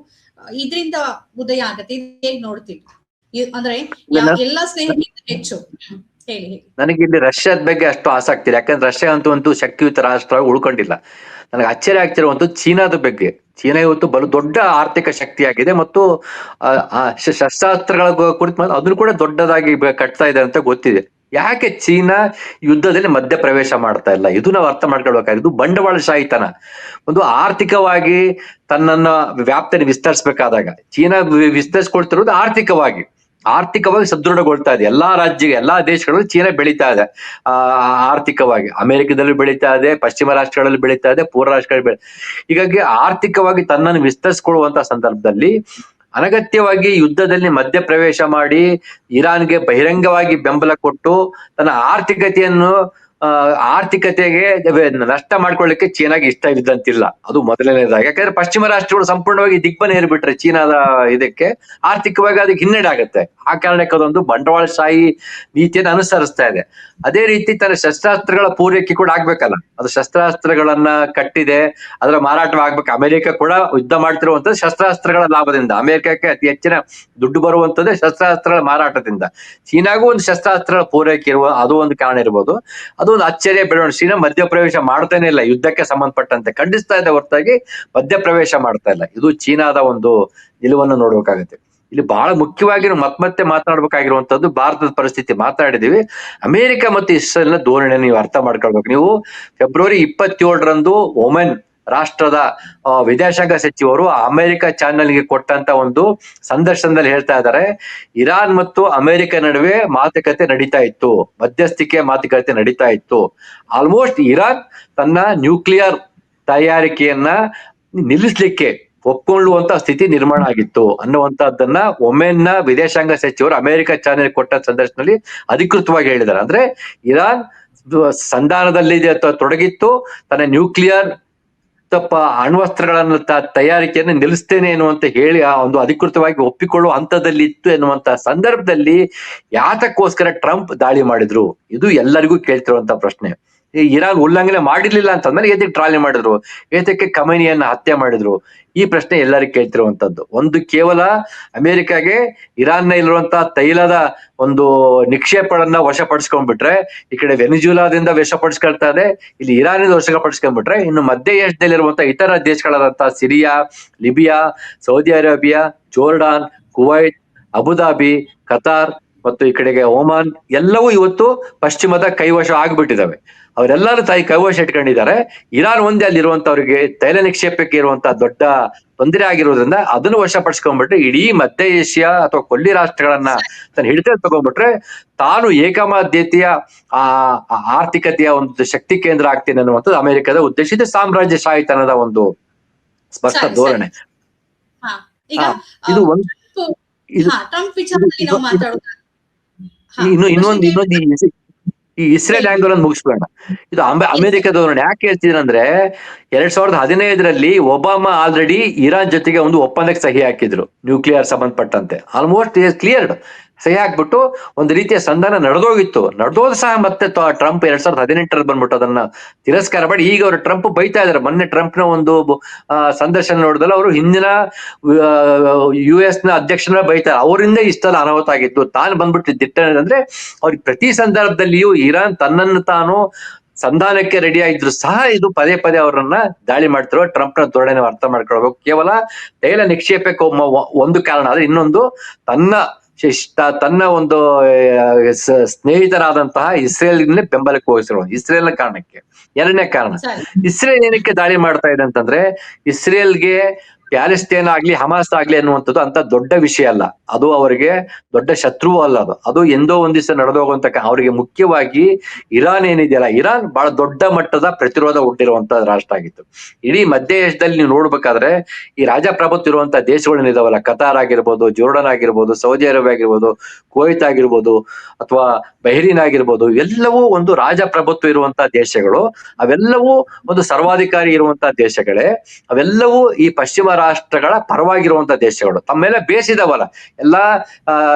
ಇದರಿಂದ ಉದಯ ಆಗತ್ತೆ. ಹೇಗ್ ನೋಡ್ತೀವಿ ಅಂದ್ರೆ ಎಲ್ಲಾ ಸ್ನೇಹಿತರಿಗಿಂತ ಹೆಚ್ಚು? ಹೇಳಿ. ನನಗೆ ಇಲ್ಲಿ ರಷ್ಯಾದ ಬಗ್ಗೆ ಅಷ್ಟು ಆಸಕ್ತಿ ಇಲ್ಲ, ಯಾಕಂದ್ರೆ ರಷ್ಯಾ ಅಂತೂ ಒಂದು ಶಕ್ತಿಯುತ ರಾಷ್ಟ್ರ ಉಳ್ಕೊಂಡಿಲ್ಲ. ನನಗೆ ಆಶ್ಚರ್ಯ ಆಗ್ತಿರುವಂತ ಚೀನಾದ ಬಗ್ಗೆ. ಚೀನಾ ಇವತ್ತು ಬಲು ದೊಡ್ಡ ಆರ್ಥಿಕ ಶಕ್ತಿಯಾಗಿದೆ ಮತ್ತು ಶಸ್ತ್ರಾಸ್ತ್ರಗಳ ಕುರಿತು ಅದನ್ನು ಕೂಡ ದೊಡ್ಡದಾಗಿ ಕಟ್ತಾ ಇದೆ ಅಂತ ಗೊತ್ತಿದೆ. ಯಾಕೆ ಚೀನಾ ಯುದ್ಧದಲ್ಲಿ ಮಧ್ಯ ಪ್ರವೇಶ ಮಾಡ್ತಾ ಇಲ್ಲ? ಇದು ನಾವು ಅರ್ಥ ಮಾಡ್ಕೊಳ್ಬೇಕಾಗಿದ್ದು ಬಂಡವಾಳಶಾಹಿತನ. ಒಂದು ಆರ್ಥಿಕವಾಗಿ ತನ್ನನ್ನ ವ್ಯಾಪ್ತಿಯನ್ನು ವಿಸ್ತರಿಸಬೇಕಾದಾಗ ಚೀನಾ ವಿಸ್ತರಿಸ್ಕೊಳ್ತಿರೋದು ಆರ್ಥಿಕವಾಗಿ ಸದೃಢಗೊಳ್ತಾ ಇದೆ. ಎಲ್ಲಾ ದೇಶಗಳಲ್ಲಿ ಚೀನಾ ಬೆಳೀತಾ ಇದೆ ಆರ್ಥಿಕವಾಗಿ. ಅಮೆರಿಕದಲ್ಲಿ ಬೆಳೀತಾ ಇದೆ, ಪಶ್ಚಿಮ ರಾಷ್ಟ್ರಗಳಲ್ಲಿ ಬೆಳೀತಾ ಇದೆ, ಪೂರ್ವ ರಾಷ್ಟ್ರಗಳಲ್ಲಿ ಹೀಗಾಗಿ ಆರ್ಥಿಕವಾಗಿ ತನ್ನನ್ನು ವಿಸ್ತರಿಸಿಕೊಳ್ಳುವಂತ ಸಂದರ್ಭದಲ್ಲಿ ಅನಗತ್ಯವಾಗಿ ಯುದ್ಧದಲ್ಲಿ ಮಧ್ಯ ಪ್ರವೇಶ ಮಾಡಿ ಇರಾನ್ಗೆ ಬಹಿರಂಗವಾಗಿ ಬೆಂಬಲ ಕೊಟ್ಟು ತನ್ನ ಆರ್ಥಿಕತೆಗೆ ನಷ್ಟ ಮಾಡ್ಕೊಳ್ಳಿಕ್ಕೆ ಚೀನಾಗೆ ಇಷ್ಟ ಇದ್ದಂತಿಲ್ಲ. ಅದು ಮೊದಲನೇದಾಗಿ. ಯಾಕಂದ್ರೆ ಪಶ್ಚಿಮ ರಾಷ್ಟ್ರಗಳು ಸಂಪೂರ್ಣವಾಗಿ ದಿಗ್ಬಂಧನ ಏರ್ಬಿಟ್ರೆ ಚೀನಾದ ಇದಕ್ಕೆ ಆರ್ಥಿಕವಾಗಿ ಅದಕ್ಕೆ ಹಿನ್ನಡೆ ಆಗುತ್ತೆ. ಆ ಕಾರಣಕ್ಕೆ ಅದೊಂದು ಬಂಡವಾಳಶಾಹಿ ನೀತಿಯನ್ನು ಅನುಸರಿಸ್ತಾ ಇದೆ. ಅದೇ ರೀತಿ ತನ್ನ ಶಸ್ತ್ರಾಸ್ತ್ರಗಳ ಪೂರೈಕೆ ಕೂಡ ಆಗ್ಬೇಕಲ್ಲ, ಅದು ಶಸ್ತ್ರಾಸ್ತ್ರಗಳನ್ನ ಕಟ್ಟಿದೆ, ಅದರ ಮಾರಾಟವಾಗ್ಬೇಕು. ಅಮೆರಿಕ ಕೂಡ ಯುದ್ಧ ಮಾಡ್ತಿರುವಂತದ್ದು ಶಸ್ತ್ರಾಸ್ತ್ರಗಳ ಲಾಭದಿಂದ. ಅಮೆರಿಕಕ್ಕೆ ಅತಿ ಹೆಚ್ಚಿನ ದುಡ್ಡು ಬರುವಂತದ್ದೇ ಶಸ್ತ್ರಾಸ್ತ್ರಗಳ ಮಾರಾಟದಿಂದ. ಚೀನಾಗೂ ಒಂದು ಶಸ್ತ್ರಾಸ್ತ್ರಗಳ ಪೂರೈಕೆ ಅದು ಒಂದು ಕಾರಣ ಇರ್ಬೋದು. ಅದು ಒಂದು ಅಚ್ಚರಿಯ ಬೆಳವಣಿಗೆ. ಚೀನಾ ಮಧ್ಯಪ್ರವೇಶ ಮಾಡ್ತಾನೆ ಇಲ್ಲ, ಯುದ್ಧಕ್ಕೆ ಸಂಬಂಧಪಟ್ಟಂತೆ ಖಂಡಿಸ್ತಾ ಇದೆ ಹೊರತಾಗಿ ಮಧ್ಯಪ್ರವೇಶ ಮಾಡ್ತಾ ಇಲ್ಲ. ಇದು ಚೀನಾದ ಒಂದು ನಿಲುವನ್ನು ನೋಡ್ಬೇಕಾಗತ್ತೆ. ಇಲ್ಲಿ ಬಹಳ ಮುಖ್ಯವಾಗಿ ಮತ್ತೆ ಮಾತನಾಡ್ಬೇಕಾಗಿರುವಂತದ್ದು ಭಾರತದ ಪರಿಸ್ಥಿತಿ ಮಾತಾಡಿದೀವಿ. ಅಮೆರಿಕ ಮತ್ತು ಇಸ್ರೇಲ್ನ ಧೋರಣೆಯನ್ನು ನೀವು ಅರ್ಥ ಮಾಡ್ಕೊಳ್ಬೇಕು. ನೀವು ಫೆಬ್ರವರಿ 27ರಂದು ಒಮೆನ್ ರಾಷ್ಟ್ರದ ವಿದೇಶಾಂಗ ಸಚಿವರು ಅಮೆರಿಕ ಚಾನೆಲ್ಗೆ ಕೊಟ್ಟಂತ ಒಂದು ಸಂದರ್ಶನದಲ್ಲಿ ಹೇಳ್ತಾ ಇದ್ದಾರೆ, ಇರಾನ್ ಮತ್ತು ಅಮೆರಿಕ ನಡುವೆ ಮಾತುಕತೆ ನಡೀತಾ ಇತ್ತು, ಮಧ್ಯಸ್ಥಿಕೆ ಮಾತುಕತೆ ನಡೀತಾ ಇತ್ತು. ಆಲ್ಮೋಸ್ಟ್ ಇರಾನ್ ತನ್ನ ನ್ಯೂಕ್ಲಿಯರ್ ತಯಾರಿಕೆಯನ್ನ ನಿಲ್ಲಿಸ್ಲಿಕ್ಕೆ ಒಪ್ಕೊಳ್ಳುವಂತ ಸ್ಥಿತಿ ನಿರ್ಮಾಣ ಆಗಿತ್ತು ಅನ್ನುವಂತಹದ್ದನ್ನ ಒಮೆನ್ನ ವಿದೇಶಾಂಗ ಸಚಿವರು ಅಮೆರಿಕ ಚಾನೆಲ್ ಕೊಟ್ಟ ಸಂದರ್ಶನದಲ್ಲಿ ಅಧಿಕೃತವಾಗಿ ಹೇಳಿದ್ದಾರೆ. ಅಂದ್ರೆ ಇರಾನ್ ಸಂಧಾನದಲ್ಲಿ ತೊಡಗಿತ್ತು, ತನ್ನ ನ್ಯೂಕ್ಲಿಯರ್ ಅಣ್ವಸ್ತ್ರಗಳನ್ನ ತಯಾರಿಕೆಯನ್ನು ನಿಲ್ಲಿಸ್ತೇನೆ ಎನ್ನುವಂತ ಹೇಳಿ ಒಂದು ಅಧಿಕೃತವಾಗಿ ಒಪ್ಪಿಕೊಳ್ಳುವ ಹಂತದಲ್ಲಿ ಇತ್ತು ಎನ್ನುವಂತ ಸಂದರ್ಭದಲ್ಲಿ ಯಾತಕ್ಕೋಸ್ಕರ ಟ್ರಂಪ್ ದಾಳಿ ಮಾಡಿದ್ರು? ಇದು ಎಲ್ಲರಿಗೂ ಕೇಳ್ತಿರುವಂತ ಪ್ರಶ್ನೆ. ಇರಾನ್ ಉಲ್ಲಂಘನೆ ಮಾಡಿರ್ಲಿಲ್ಲ ಅಂತಂದ್ರೆ ಏತಕ್ಕೆ ದಾಳಿ ಮಾಡಿದ್ರು, ಏತಕ್ಕೆ ಖಮೇನಿಯನ್ನ ಹತ್ಯೆ ಮಾಡಿದ್ರು? ಈ ಪ್ರಶ್ನೆ ಎಲ್ಲರಿಗೂ ಕೇಳ್ತಿರುವಂತದ್ದು. ಒಂದು ಕೇವಲ ಅಮೆರಿಕಾಗೆ ಇರಾನ್ನ ಇರುವಂತಹ ತೈಲದ ಒಂದು ನಿಕ್ಷೇಪಗಳನ್ನ ವಶಪಡಿಸ್ಕೊಂಡ್ಬಿಟ್ರೆ, ಈ ಕಡೆ ವೆನಿಜುಲಾದಿಂದ ವಶಪಡಿಸ್ಕೊಳ್ತಾ ಇದೆ, ಇಲ್ಲಿ ಇರಾನಿಂದ ವಶಪಡಿಸ್ಕೊಂಡ್ಬಿಟ್ರೆ, ಇನ್ನು ಮಧ್ಯ ಏಷ್ಯಾದಲ್ಲಿರುವಂತಹ ಇತರ ದೇಶಗಳಾದಂತಹ Syria, Libya, Saudi Arabia, Jordan, Kuwait, Abu Dhabi, Qatar ಮತ್ತು ಈ ಕಡೆಗೆ ಒಮಾನ್ ಎಲ್ಲವೂ ಇವತ್ತು ಪಶ್ಚಿಮದ ಕೈವಶ ಆಗ್ಬಿಟ್ಟಿದಾವೆ. ಅವರೆಲ್ಲರೂ ಕೈವಶ ಇಟ್ಕೊಂಡಿದ್ದಾರೆ. ಇರಾನ್ ಒಂದೇ ಅಲ್ಲಿರುವಂತವ್ರಿಗೆ ತೈಲ ನಿಕ್ಷೇಪಕ್ಕೆ ಇರುವಂತಹ ದೊಡ್ಡ ತೊಂದರೆ ಆಗಿರೋದ್ರಿಂದ ಅದನ್ನು ವಶಪಡಿಸ್ಕೊಂಡ್ಬಿಟ್ರೆ ಇಡೀ ಮಧ್ಯ ಏಷ್ಯಾ ಅಥವಾ ಕೊಲ್ಲಿ ರಾಷ್ಟ್ರಗಳನ್ನ ತನ್ನ ಹಿಡಿತದಲ್ಲಿ ತಗೊಂಡ್ಬಿಟ್ರೆ ತಾನು ಏಕಮಾದ್ಯತೆಯ ಆರ್ಥಿಕತೆಯ ಒಂದು ಶಕ್ತಿ ಕೇಂದ್ರ ಆಗ್ತೀನಿ ಅನ್ನುವಂಥದ್ದು ಅಮೆರಿಕದ ಉದ್ದೇಶ. ಇದು ಸಾಮ್ರಾಜ್ಯಶಾಹಿತನದ ಒಂದು ಸ್ಪಷ್ಟ ಧೋರಣೆ. ಇದು ಒಂದು ಇನ್ನೊಂದು ಈ ಇಸ್ರೇಲ್ ಆಂಗಲ್ ಅನ್ನು ಮುಗಿಸ್ಬೇಡ. ಇದು ಅಮೆರಿಕ ಧೋರಣೆ. ಯಾಕೆ ಹೇಳ್ತಿದ್ರೆ ಅಂದ್ರೆ 2015ರಲ್ಲಿ ಒಬಾಮಾ ಆಲ್ರೆಡಿ ಇರಾನ್ ಜೊತೆಗೆ ಒಂದು ಒಪ್ಪಂದಕ್ಕೆ ಸಹಿ ಹಾಕಿದ್ರು ನ್ಯೂಕ್ಲಿಯರ್ ಸಂಬಂಧಪಟ್ಟಂತೆ. ಆಲ್ಮೋಸ್ಟ್ ಕ್ಲಿಯರ್ಡ್ ಸಹಿ ಹಾಕ್ಬಿಟ್ಟು ಒಂದು ರೀತಿಯ ಸಂಧಾನ ನಡೆದೋದು ಸಹ ಮತ್ತೆ ಟ್ರಂಪ್ 2018 ಬಂದ್ಬಿಟ್ಟು ಅದನ್ನ ತಿರಸ್ಕಾರ ಮಾಡಿ ಈಗ ಅವರು ಟ್ರಂಪ್ ಬೈತಾ ಇದಾರೆ. ಮೊನ್ನೆ ಟ್ರಂಪ್ನ ಒಂದು ಸಂದರ್ಶನ ನೋಡಿದಲ್ಲ, ಅವರು ಹಿಂದಿನ US ನ ಅಧ್ಯಕ್ಷನ ಬೈತಾರೆ, ಅವರಿಂದ ಇಷ್ಟೆಲ್ಲ ಅನಾಹುತ ಆಗಿತ್ತು. ತಾನು ಬಂದ್ಬಿಟ್ಟು ದಿಟ್ಟ ಅಂದ್ರೆ ಅವ್ರಿಗೆ ಪ್ರತಿ ಸಂದರ್ಭದಲ್ಲಿಯೂ ಇರಾನ್ ತನ್ನನ್ನು ತಾನು ಸಂಧಾನಕ್ಕೆ ರೆಡಿ ಆಗಿದ್ರು ಸಹ ಇದು ಪದೇ ಪದೇ ಅವರನ್ನ ದಾಳಿ ಮಾಡ್ತಿರೋ ಟ್ರಂಪ್ನ ಧೋರಣೆ ಅರ್ಥ ಮಾಡ್ಕೊಳ್ಬೇಕು. ಕೇವಲ ತೈಲ ನಿಕ್ಷೇಪಕ್ಕೆ ಒಂದು ಕಾರಣ ಆದ್ರೆ ಇನ್ನೊಂದು ತನ್ನ ಒಂದು ಸ್ನೇಹಿತರಾದಂತಹ ಇಸ್ರೇಲ್ನೇ ಬೆಂಬಲಕ್ಕೆ ಹೋಗಿಸಿರೋ ಇಸ್ರೇಲ್ನ ಕಾರಣಕ್ಕೆ. ಎರಡನೇ ಕಾರಣ, ಇಸ್ರೇಲ್ ಏನಕ್ಕೆ ದಾಳಿ ಮಾಡ್ತಾ ಇದೆ ಅಂತಂದ್ರೆ, ಇಸ್ರೇಲ್ಗೆ ಪ್ಯಾಲೆಸ್ತೇನ್ ಆಗ್ಲಿ ಹಮಾಸ್ ಆಗ್ಲಿ ಅನ್ನುವಂಥದ್ದು ಅಂತ ದೊಡ್ಡ ವಿಷಯ ಅಲ್ಲ, ಅದು ಅವರಿಗೆ ದೊಡ್ಡ ಶತ್ರುವೂ ಅಲ್ಲ. ಅದು ಎಂದೋ ಒಂದ್ ದಿವಸ ನಡೆದೋಗುವಂತ ಅವರಿಗೆ ಮುಖ್ಯವಾಗಿ ಇರಾನ್ ಏನಿದೆಯಲ್ಲ, ಇರಾನ್ ಬಹಳ ದೊಡ್ಡ ಮಟ್ಟದ ಪ್ರತಿರೋಧ ಹುಟ್ಟಿರುವಂತ ರಾಷ್ಟ್ರ ಆಗಿತ್ತು. ಇಡೀ ಮಧ್ಯ ಏಷ್ಯಾದಲ್ಲಿ ನೀವು ನೋಡ್ಬೇಕಾದ್ರೆ ಈ ರಾಜಪ್ರಭುತ್ವ ಇರುವಂತಹ ದೇಶಗಳೇನಿದಾವಲ್ಲ, ಕತಾರ್ ಆಗಿರ್ಬೋದು, ಜೋರ್ಡನ್ ಆಗಿರ್ಬೋದು, ಸೌದಿ ಅರೇಬಿಯಾ ಆಗಿರ್ಬೋದು, ಕುವೈತ್ ಆಗಿರ್ಬೋದು, ಅಥವಾ ಬಹ್ರೀನ್ ಆಗಿರ್ಬೋದು, ಎಲ್ಲವೂ ಒಂದು ರಾಜಪ್ರಭುತ್ವ ಇರುವಂತಹ ದೇಶಗಳು. ಅವೆಲ್ಲವೂ ಒಂದು ಸರ್ವಾಧಿಕಾರಿ ಇರುವಂತಹ ದೇಶಗಳೇ. ಅವೆಲ್ಲವೂ ಈ ಪಶ್ಚಿಮ ರಾಷ್ಟ್ರಗಳ ಪರವಾಗಿರುವಂತಹ ದೇಶಗಳು. ತಮ್ಮೆಲ್ಲ ಬೇಸ್ ಇದಾವಲ್ಲ, ಎಲ್ಲಾ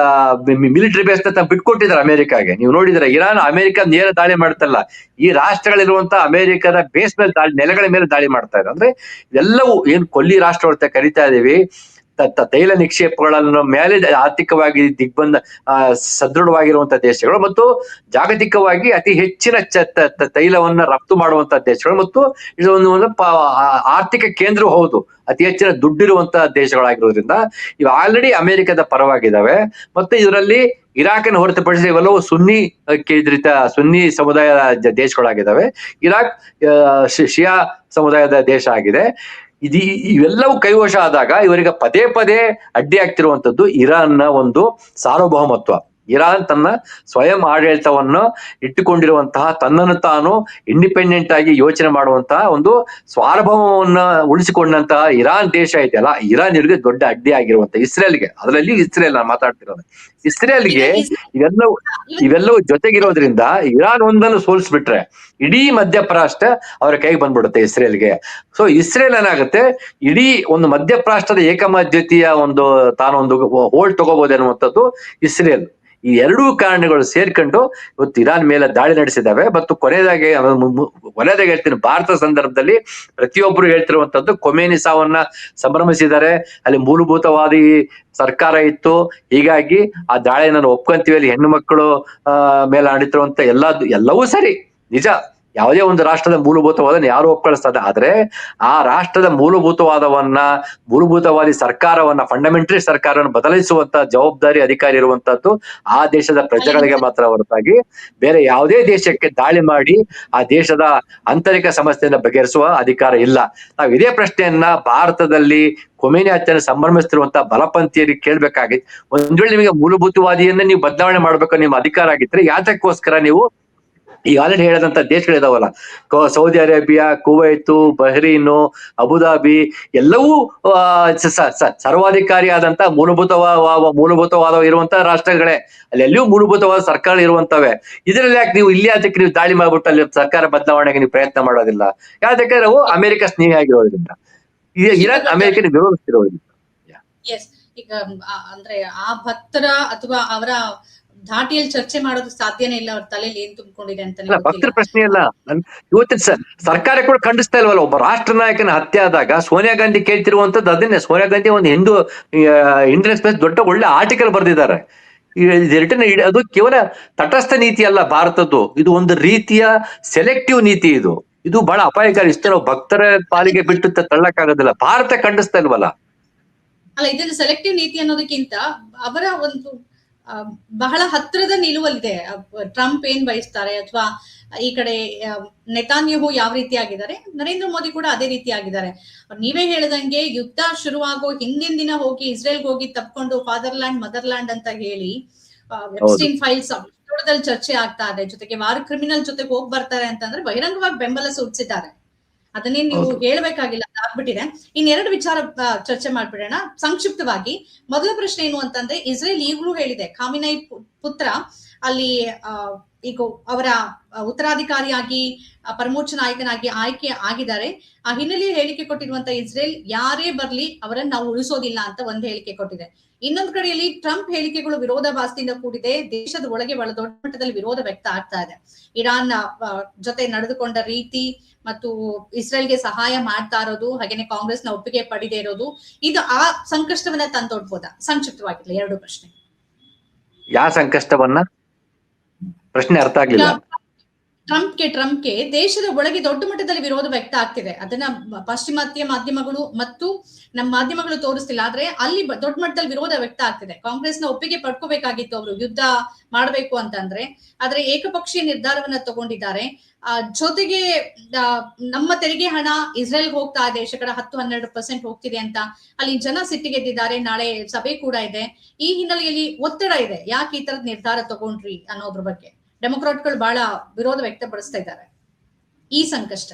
ಮಿಲಿಟರಿ ಬೇಸ್ ನ ಬಿಟ್ಕೊಟ್ಟಿದ್ದಾರೆ ಅಮೆರಿಕಾಗೆ. ನೀವು ನೋಡಿದ್ರೆ ಇರಾನ್ ಅಮೆರಿಕ ನೇರ ದಾಳಿ ಮಾಡ್ತಲ್ಲ, ಈ ರಾಷ್ಟ್ರಗಳಿರುವಂತಹ ಅಮೆರಿಕದ ಬೇಸ್ ಮೇಲೆ ನೆಲೆಗಳ ಮೇಲೆ ದಾಳಿ ಮಾಡ್ತಾ ಇದೆ. ಅಂದ್ರೆ ಎಲ್ಲವೂ ಏನ್ ಕೊಲ್ಲಿ ರಾಷ್ಟ್ರಗಳು ಕರಿತಾ ಇದೀವಿ, ತೈಲ ನಿಕ್ಷೇಪಗಳನ್ನು ಮೇಲೆ ಆರ್ಥಿಕವಾಗಿ ಸದೃಢವಾಗಿರುವಂತಹ ದೇಶಗಳು ಮತ್ತು ಜಾಗತಿಕವಾಗಿ ಅತಿ ಹೆಚ್ಚಿನ ತೈಲವನ್ನ ರಫ್ತು ಮಾಡುವಂತಹ ದೇಶಗಳು ಮತ್ತು ಇದೊಂದು ಆರ್ಥಿಕ ಕೇಂದ್ರ ಹೌದು, ಅತಿ ಹೆಚ್ಚಿನ ದುಡ್ಡಿರುವಂತಹ ದೇಶಗಳಾಗಿರೋದ್ರಿಂದ ಇವು ಆಲ್ರೆಡಿ ಅಮೆರಿಕದ ಪರವಾಗಿದ್ದಾವೆ. ಮತ್ತೆ ಇದರಲ್ಲಿ ಇರಾಕನ್ನು ಹೊರತುಪಡಿಸಿ ಇವೆಲ್ಲವೂ ಸುನ್ನಿ ಸಮುದಾಯದ ದೇಶಗಳಾಗಿದ್ದಾವೆ. ಇರಾಕ್ ಶಿಯಾ ಸಮುದಾಯದ ದೇಶ ಆಗಿದೆ. ಇವೆಲ್ಲವೂ ಕೈವಶ ಆದಾಗ ಇವರಿಗೆ ಪದೇ ಪದೇ ಅಡ್ಡಿ ಆಗ್ತಿರುವಂತದ್ದು ಇರಾನ್ನ ಒಂದು ಸಾರ್ವಭೌಮತ್ವ. ಇರಾನ್ ತನ್ನ ಸ್ವಯಂ ಆಡಳಿತವನ್ನು ಇಟ್ಟುಕೊಂಡಿರುವಂತಹ, ತನ್ನನ್ನು ತಾನು ಇಂಡಿಪೆಂಡೆಂಟ್ ಆಗಿ ಯೋಚನೆ ಮಾಡುವಂತಹ ಒಂದು ಸಾರ್ವಭೌಮವನ್ನ ಉಳಿಸಿಕೊಂಡಂತಹ ಇರಾನ್ ದೇಶ ಇದೆಯಲ್ಲ, ಇರಾನ್ ಇವರಿಗೆ ದೊಡ್ಡ ಅಡ್ಡಿ ಆಗಿರುವಂತ ಇಸ್ರೇಲ್ಗೆ, ಅದರಲ್ಲಿ ಇಸ್ರೇಲ್ ನಾನು ಮಾತಾಡ್ತಿರೋದು, ಇಸ್ರೇಲ್ಗೆ ಇವೆಲ್ಲವೂ ಜೊತೆಗಿರೋದ್ರಿಂದ ಇರಾನ್ ಒಂದನ್ನು ಸೋಲಿಸ್ಬಿಟ್ರೆ ಇಡೀ ಮಧ್ಯಪ್ರಾಚ್ಯ ಅವರ ಕೈಗೆ ಬಂದ್ಬಿಡುತ್ತೆ ಇಸ್ರೇಲ್ಗೆ. ಸೊ ಇಸ್ರೇಲ್ ಏನಾಗುತ್ತೆ, ಇಡೀ ಒಂದು ಮಧ್ಯಪ್ರಾಚ್ಯದ ಏಕಮದ್ಯತೆಯ ತಾನೊಂದು ಹೋಲ್ಡ್ ತಗೋಬಹುದು ಅನ್ನುವಂಥದ್ದು ಇಸ್ರೇಲ್. ಈ ಎರಡೂ ಕಾರಣಗಳು ಸೇರ್ಕೊಂಡು ಇವತ್ತು ಇರಾನ್ ಮೇಲೆ ದಾಳಿ ನಡೆಸಿದಾವೆ. ಮತ್ತು ಕೊನೆಯದಾಗಿ ಹೇಳ್ತೀನಿ, ಭಾರತ ಸಂದರ್ಭದಲ್ಲಿ ಪ್ರತಿಯೊಬ್ಬರು ಹೇಳ್ತಿರುವಂತದ್ದು ಖೊಮೇನಿ ಸಾವನ್ನ ಸಂಭ್ರಮಿಸಿದ್ದಾರೆ. ಅಲ್ಲಿ ಮೂಲಭೂತವಾದಿ ಸರ್ಕಾರ ಇತ್ತು, ಹೀಗಾಗಿ ಆ ದಾಳಿಯನ್ನು ಒಪ್ಕೊಂತೀವಿ. ಅಲ್ಲಿ ಹೆಣ್ಣು ಮಕ್ಕಳು ಮೇಲೆ ಆಡಿತಿರುವಂತ ಎಲ್ಲವೂ ಸರಿ, ನಿಜ. ಯಾವುದೇ ಒಂದು ರಾಷ್ಟ್ರದ ಮೂಲಭೂತವಾದವನ್ನು ಯಾರು ಒಪ್ಪಿಸ್ತಾರೆ, ಆದ್ರೆ ಆ ರಾಷ್ಟ್ರದ ಮೂಲಭೂತವಾದಿ ಸರ್ಕಾರವನ್ನ, ಫಂಡಮೆಂಟರಿ ಸರ್ಕಾರವನ್ನು ಬದಲಿಸುವಂತ ಜವಾಬ್ದಾರಿ ಅಧಿಕಾರಿ ಇರುವಂತದ್ದು ಆ ದೇಶದ ಪ್ರಜೆಗಳಿಗೆ ಮಾತ್ರ ಹೊರತಾಗಿ ಬೇರೆ ಯಾವುದೇ ದೇಶಕ್ಕೆ ದಾಳಿ ಮಾಡಿ ಆ ದೇಶದ ಆಂತರಿಕ ಸಮಸ್ಯೆಯನ್ನು ಬಗೆಹರಿಸುವ ಅಧಿಕಾರ ಇಲ್ಲ. ನಾವು ಇದೇ ಪ್ರಶ್ನೆಯನ್ನ ಭಾರತದಲ್ಲಿ ಖೊಮೇನಿ ಹತ್ಯೆಯನ್ನು ಸಂಭ್ರಮಿಸ್ತಿರುವಂತಹ ಬಲಪಂಥೀಯರಿಗೆ ಕೇಳ್ಬೇಕಾಗಿತ್ತು. ಒಂದ್ ವೇಳೆ ನಿಮಗೆ ಮೂಲಭೂತವಾದಿಯನ್ನ ನೀವು ಬದಲಾವಣೆ ಮಾಡ್ಬೇಕು ನಿಮ್ಮ ಅಧಿಕಾರ ಆಗಿದ್ರೆ, ಯಾತಕ್ಕೋಸ್ಕರ ನೀವು ಈಗ ಆಲ್ರೆಡಿ ಹೇಳದಂತ ದೇಶಗಳಿದಾವಲ್ಲ, Saudi Arabia, Kuwait, Bahrain, Abu Dhabi, ಎಲ್ಲವೂ ಸರ್ವಾಧಿಕಾರಿಯಾದಂತ ಮೂಲಭೂತವಾದ ಇರುವಂತಹ ರಾಷ್ಟ್ರಗಳೇ. ಅಲ್ಲಿ ಎಲ್ಲಿಯೂ ಮೂಲಭೂತವಾದ ಸರ್ಕಾರ ಇರುವಂತವೆ. ಇದರಲ್ಲಿ ಯಾಕೆ ನೀವು ಇಲ್ಲಿ ಅದಕ್ಕೆ ನೀವು ದಾಳಿ ಮಾಡ್ಬಿಟ್ಟು ಅಲ್ಲಿ ಸರ್ಕಾರ ಬದಲಾವಣೆಗೆ ನೀವು ಪ್ರಯತ್ನ ಮಾಡೋದಿಲ್ಲ? ಯಾಕಂದ್ರೆ ನಾವು ಅಮೆರಿಕ ಸ್ನೇಹಿ ಆಗಿರೋದ್ರಿಂದ, ಇರಾನ್ ಅಮೆರಿಕನ ವಿರೋಧಿಸ್ತಿರೋದ್ರಿಂದ. ಈಗ ಅಂದ್ರೆ ಆ ಭಕ್ತರ ಅಥವಾ ಅವರ ಧಾಟಿಯಲ್ಲಿ ಚರ್ಚೆ ಮಾಡೋದು ಸಾಧ್ಯನೇ ಇಲ್ಲ. ಅವ್ರ ತಲೆಯಲ್ಲಿ ಏನ್ ತುಂಬಿಕೊಂಡಿದೆ ಅಂತ ಭಕ್ತರ ಪ್ರಶ್ನೆ ಅಲ್ಲ. ಇವತ್ತಿನ ಸರ್ಕಾರ ಕೂಡ ಖಂಡಿಸ್ತಾ ಇಲ್ವಲ್ಲ. ಒಬ್ಬ ರಾಷ್ಟ್ರ ನಾಯಕನ ಹತ್ಯೆ ಆದಾಗ ಸೋನಿಯಾ ಗಾಂಧಿ ಕೇಳ್ತಿರುವಂತದ್ದು ಅದನ್ನೇ. ಸೋನಿಯಾ ಗಾಂಧಿ ಒಂದು ಇಂಡಿಯನ್ ಎಕ್ಸ್‌ಪ್ರೆಸ್ ದೊಡ್ಡ ಒಳ್ಳೆ ಆರ್ಟಿಕಲ್ ಬರೆದಿದ್ದಾರೆ. ಅದು ಕೇವಲ ತಟಸ್ಥ ನೀತಿ ಅಲ್ಲ ಭಾರತದ್ದು, ಇದು ಒಂದು ರೀತಿಯ ಸೆಲೆಕ್ಟಿವ್ ನೀತಿ. ಇದು ಬಹಳ ಅಪಾಯಕಾರಿ. ಇಷ್ಟು ನಾವು ಭಕ್ತರ ಪಾಲಿಗೆ ಬಿಟ್ಟು ತಳ್ಳಕ್ಕಾಗೋದಿಲ್ಲ. ಭಾರತ ಖಂಡಿಸ್ತಾ ಇಲ್ವಲ್ಲ. ಅಲ್ಲ, ಇದನ್ನು ಸೆಲೆಕ್ಟಿವ್ ನೀತಿ ಅನ್ನೋದಕ್ಕಿಂತ ಅವರ ಒಂದು ಬಹಳ ಹತ್ತಿರದ ನಿಲುವಲ್ಲಿದೆ. ಟ್ರಂಪ್ ಏನ್ ಬಯಸ್ತಾರೆ, ಅಥವಾ ಈ ಕಡೆ ನೆತಾನ್ಯಾಹು ಯಾವ ರೀತಿ ಆಗಿದ್ದಾರೆ, ನರೇಂದ್ರ ಮೋದಿ ಕೂಡ ಅದೇ ರೀತಿ ಆಗಿದ್ದಾರೆ. ನೀವೇ ಹೇಳಿದಂಗೆ ಯುದ್ಧ ಶುರುವಾಗೋ ಹಿಂದಿನ ದಿನ ಹೋಗಿ ಇಸ್ರೇಲ್ಗೆ ಹೋಗಿ ತಪ್ಕೊಂಡು ಫಾದರ್ಲ್ಯಾಂಡ್ ಮದರ್ಲ್ಯಾಂಡ್ ಅಂತ ಹೇಳಿ ಎಪ್ಸ್ಟೈನ್ ಫೈಲ್ಸ್ ವಿಷಯದಲ್ಲಿ ಚರ್ಚೆ ಆಗ್ತಾ ಇದೆ. ಜೊತೆಗೆ ವಾರ್ ಕ್ರಿಮಿನಲ್ ಜೊತೆಗೆ ಹೋಗಿ ಬರ್ತಾರೆ ಅಂತಂದ್ರೆ ಬಹಿರಂಗವಾಗಿ ಬೆಂಬಲ ಸೂಚಿಸಿದ್ದಾರೆ. ಅದನ್ನೇ ನೀವು ಹೇಳ್ಬೇಕಾಗಿಲ್ಲ. ಆಗ್ಬಿಟ್ಟಿದೆ. ಇನ್ನೆರಡು ವಿಚಾರ ಚರ್ಚೆ ಮಾಡ್ಬಿಡೋಣ ಸಂಕ್ಷಿಪ್ತವಾಗಿ. ಮೊದಲ ಪ್ರಶ್ನೆ ಏನು ಅಂತಂದ್ರೆ, ಇಸ್ರೇಲ್ ಈಗಲೂ ಹೇಳಿದೆ ಖಾಮಿನೈ ಪುತ್ರ ಅಲ್ಲಿ ಈಗ ಅವರ ಉತ್ತರಾಧಿಕಾರಿಯಾಗಿ ಪರಮೋಚ್ಚ ನಾಯಕನಾಗಿ ಆಯ್ಕೆ ಆಗಿದ್ದಾರೆ. ಆ ಹಿನ್ನೆಲೆಯಲ್ಲಿ ಹೇಳಿಕೆ ಕೊಟ್ಟಿರುವಂತ ಇಸ್ರೇಲ್ ಯಾರೇ ಬರ್ಲಿ ಅವರನ್ನ ನಾವು ಉಳಿಸೋದಿಲ್ಲ ಅಂತ ಒಂದು ಹೇಳಿಕೆ ಕೊಟ್ಟಿದೆ. ಇನ್ನೊಂದು ಕಡೆಯಲ್ಲಿ ಟ್ರಂಪ್ ಹೇಳಿಕೆಗಳು ವಿರೋಧಾಭಾಸದಿಂದ ಕೂಡಿದೆ. ದೇಶದ ಒಳಗೆ ಬಹಳ ದೊಡ್ಡ ಮಟ್ಟದಲ್ಲಿ ವಿರೋಧ ವ್ಯಕ್ತ ಆಗ್ತಾ ಇದೆ. ಇರಾನ್ ಜೊತೆ ನಡೆದುಕೊಂಡ ರೀತಿ ಮತ್ತು ಇಸ್ರೇಲ್ಗೆ ಸಹಾಯ ಮಾಡ್ತಾ ಇರೋದು, ಹಾಗೇನೆ ಕಾಂಗ್ರೆಸ್ನ ಒಪ್ಪಿಗೆ ಪಡೆದೇ ಇರೋದು, ಇದು ಆ ಸಂಕಷ್ಟವನ್ನ ತಂದೊಡ್ಬೋದಾ? ಸಂಕ್ಷಿಪ್ತವಾಗಿರ್ಲಿ ಎರಡು ಪ್ರಶ್ನೆ. ಯಾವ ಸಂಕಷ್ಟವನ್ನ? ಪ್ರಶ್ನೆ ಅರ್ಥ ಆಗ್ಲಿಲ್ಲ. ಟ್ರಂಪ್ಗೆ ದೇಶದ ಒಳಗೆ ದೊಡ್ಡ ಮಟ್ಟದಲ್ಲಿ ವಿರೋಧ ವ್ಯಕ್ತ ಆಗ್ತಿದೆ. ಅದನ್ನ ಪಾಶ್ಚಿಮಾತ್ಯ ಮಾಧ್ಯಮಗಳು ಮತ್ತು ನಮ್ಮ ಮಾಧ್ಯಮಗಳು ತೋರಿಸ್ತಿಲ್ಲ, ಆದ್ರೆ ಅಲ್ಲಿ ದೊಡ್ಡ ಮಟ್ಟದಲ್ಲಿ ವಿರೋಧ ವ್ಯಕ್ತ ಆಗ್ತಿದೆ. ಕಾಂಗ್ರೆಸ್ನ ಒಪ್ಪಿಗೆ ಪಡ್ಕೋಬೇಕಾಗಿತ್ತು ಅವರು ಯುದ್ಧ ಮಾಡ್ಬೇಕು ಅಂತಂದ್ರೆ, ಆದ್ರೆ ಏಕಪಕ್ಷೀಯ ನಿರ್ಧಾರವನ್ನ ತಗೊಂಡಿದ್ದಾರೆ. ಜೊತೆಗೆ ನಮ್ಮ ತೆರಿಗೆ ಹಣ ಇಸ್ರೇಲ್ಗೆ ಹೋಗ್ತಾ ಇದೆ, 10-12% ಹೋಗ್ತಿದೆ ಅಂತ ಅಲ್ಲಿ ಜನ ಸಿಟ್ಟಿಗೆದ್ದಿದ್ದಾರೆ. ನಾಳೆ ಸಭೆ ಕೂಡ ಇದೆ. ಈ ಹಿನ್ನೆಲೆಯಲ್ಲಿ ಒತ್ತಡ ಇದೆ, ಯಾಕೆ ಈ ತರದ ನಿರ್ಧಾರ ತಗೊಂಡ್ರಿ ಅನ್ನೋದ್ರ ಬಗ್ಗೆ ಡೆಮೊಕ್ರಾಟ್ಗಳು ಬಹಳ ವಿರೋಧ ವ್ಯಕ್ತಪಡಿಸ್ತಾ ಇದ್ದಾರೆ. ಈ ಸಂಕಷ್ಟ